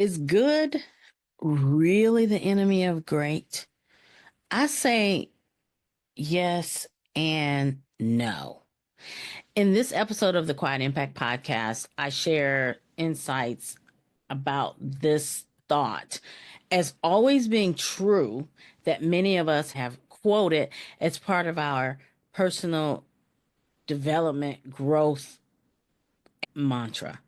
Is good really the enemy of great? I say yes and no. In this episode of the Quiet Impact Podcast, I share insights about this thought as always being true that many of us have quoted as part of our personal development growth mantra.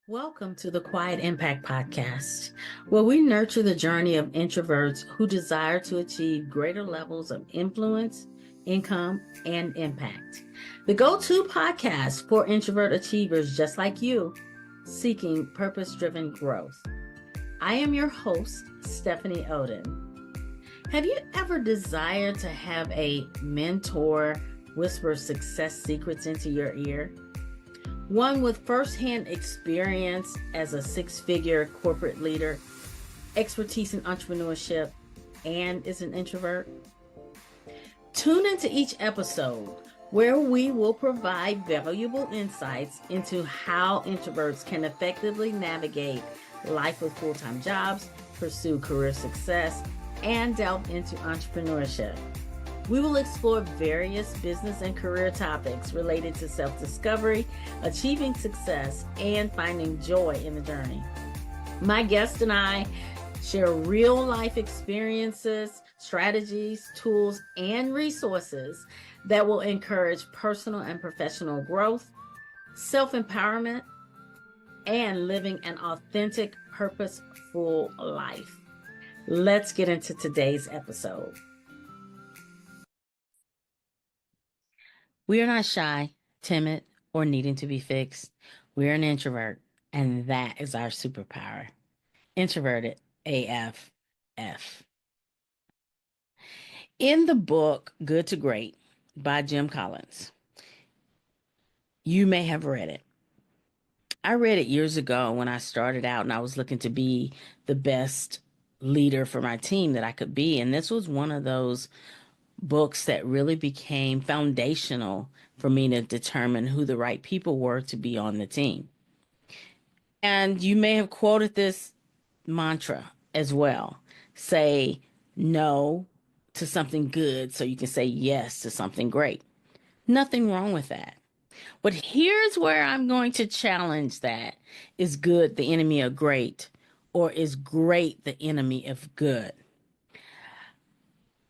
Welcome to the Quiet Impact Podcast, where we nurture the journey of introverts who desire to achieve greater levels of influence, income, and impact. The go-to podcast for introvert achievers just like you, seeking purpose-driven growth. I am your host, Stephanie Oden. Have you ever desired to have a mentor whisper success secrets into your ear? One with firsthand experience as a six-figure corporate leader, expertise in entrepreneurship, and is an introvert? Tune into each episode where we will provide valuable insights into how introverts can effectively navigate life with full-time jobs, pursue career success, and delve into entrepreneurship. We will explore various business and career topics related to self-discovery, achieving success, and finding joy in the journey. My guest and I share real-life experiences, strategies, tools, and resources that will encourage personal and professional growth, self-empowerment, and living an authentic, purposeful life. Let's get into today's episode. We are not shy, timid, or needing to be fixed. We're an introvert, and that is our superpower. Introverted AF-F. In the book Good to Great by Jim Collins, you may have read it. I read it years ago when I started out and I was looking to be the best leader for my team that I could be. And this was one of those books that really became foundational for me to determine who the right people were to be on the team. And you may have quoted this mantra as well. Say no to something good so you can say yes to something great. Nothing wrong with that. But here's where I'm going to challenge that. Is good the enemy of great, or is great the enemy of good?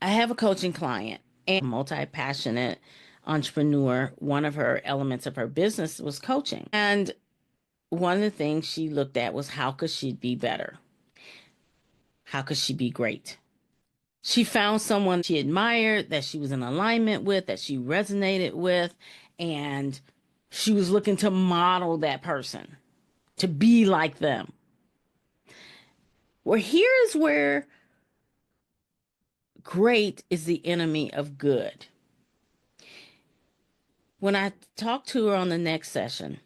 I have a coaching client and multi-passionate entrepreneur. One of her elements of her business was coaching. And one of the things she looked at was how could she be better? How could she be great? She found someone she admired, that she was in alignment with, that she resonated with, and she was looking to model that person, to be like them. Well, here's where great is the enemy of good. When I talked to her on the next session,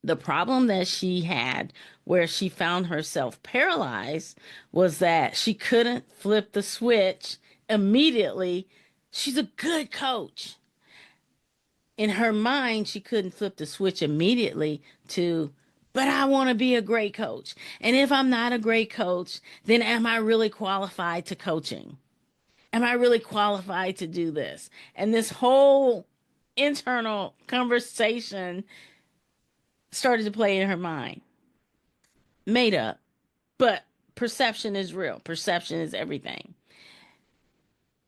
the problem that she had where she found herself paralyzed was that she couldn't flip the switch immediately. She's a good coach. In her mind, she couldn't flip the switch immediately to, but I want to be a great coach. And if I'm not a great coach, then am I really qualified to coaching? Am I really qualified to do this? And this whole internal conversation started to play in her mind. Made up, but perception is real. Perception is everything.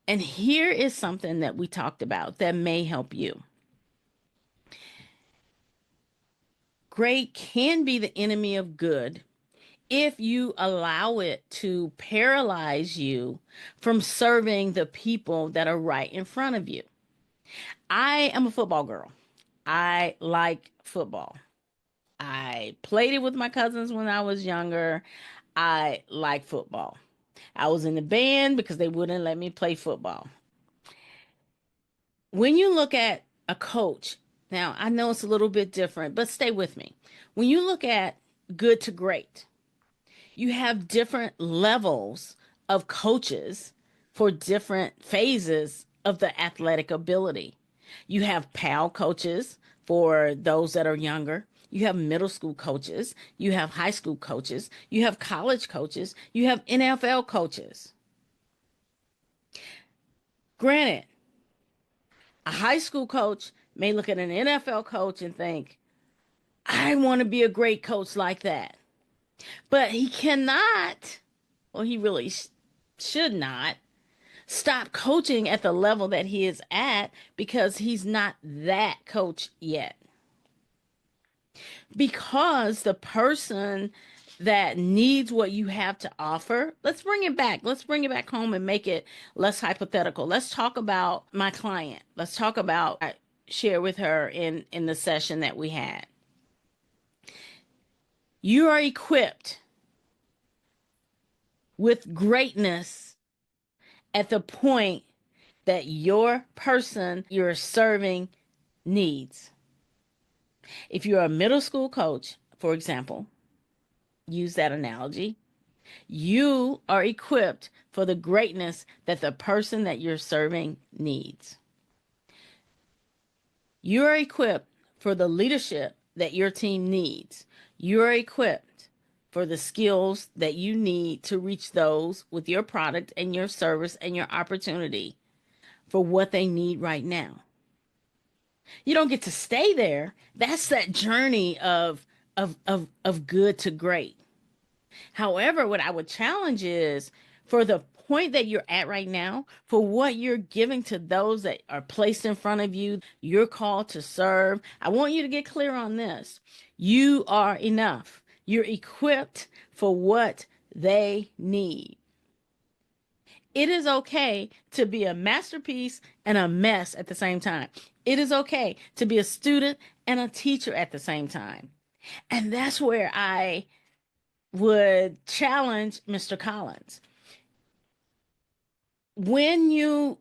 And here is something that we talked about that may help you. Great can be the enemy of good if you allow it to paralyze you from serving the people that are right in front of you. I am a football girl. I like football. I played it with my cousins when I was younger. I like football. I was in the band because they wouldn't let me play football. When you look at a coach, now I know it's a little bit different, but stay with me. When you look at good to great, you have different levels of coaches for different phases of the athletic ability. You have PAL coaches for those that are younger. You have middle school coaches. You have high school coaches. You have college coaches. You have NFL coaches. Granted, a high school coach may look at an NFL coach and think, I want to be a great coach like that. But he cannot, well, he really should not stop coaching at the level that he is at because he's not that coach yet. Because the person that needs what you have to offer, let's bring it back. Let's bring it back home and make it less hypothetical. Let's talk about my client. Let's talk about, I share with her in the session that we had. You are equipped with greatness at the point that your person you're serving needs. If you're a middle school coach, for example, use that analogy, you are equipped for the greatness that the person that you're serving needs. You are equipped for the leadership that your team needs. You are equipped for the skills that you need to reach those with your product and your service and your opportunity for what they need right now. You don't get to stay there. That's that journey of good to great. However, what I would challenge is for the point that you're at right now, for what you're giving to those that are placed in front of you, you're called to serve. I want you to get clear on this. You are enough. You're equipped for what they need. It is okay to be a masterpiece and a mess at the same time. It is okay to be a student and a teacher at the same time. And that's where I would challenge Mr. Collins. When you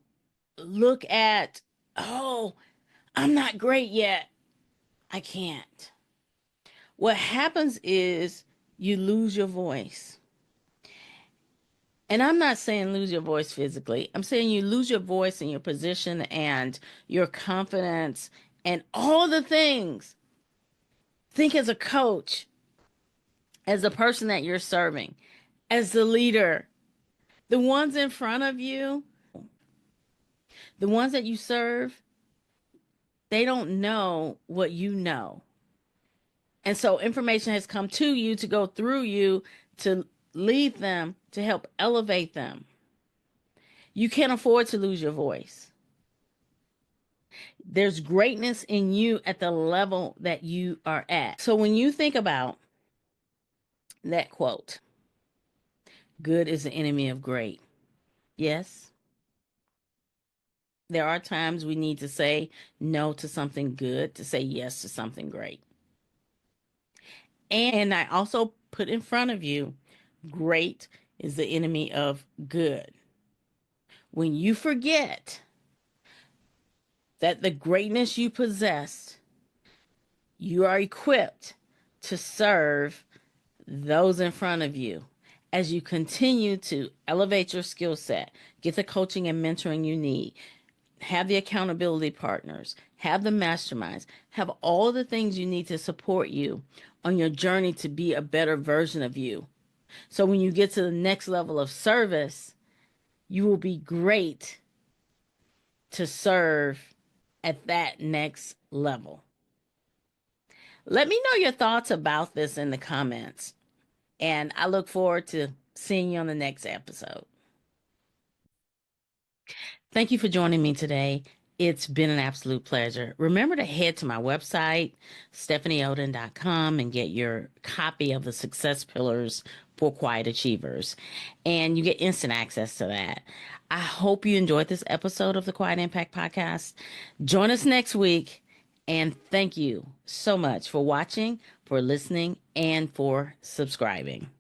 look at, oh, I'm not great yet, I can't. What happens is you lose your voice. And I'm not saying lose your voice physically. I'm saying you lose your voice and your position and your confidence and all the things. Think as a coach, as the person that you're serving, as the leader. The ones in front of you, the ones that you serve, they don't know what you know. And so information has come to you to go through you to lead them, to help elevate them. You can't afford to lose your voice. There's greatness in you at the level that you are at. So when you think about that quote, good is the enemy of great. Yes, there are times we need to say no to something good to say yes to something great. And I also put in front of you, great is the enemy of good. When you forget that the greatness you possess, you are equipped to serve those in front of you as you continue to elevate your skill set, get the coaching and mentoring you need, have the accountability partners, have the masterminds, have all the things you need to support you on your journey to be a better version of you. So when you get to the next level of service, you will be great to serve at that next level. Let me know your thoughts about this in the comments, and I look forward to seeing you on the next episode. Thank you for joining me today. It's been an absolute pleasure. Remember to head to my website, stephanieoden.com, and get your copy of the Success Pillars for Quiet Achievers. And you get instant access to that. I hope you enjoyed this episode of the Quiet Impact Podcast. Join us next week. And thank you so much for watching, for listening, and for subscribing.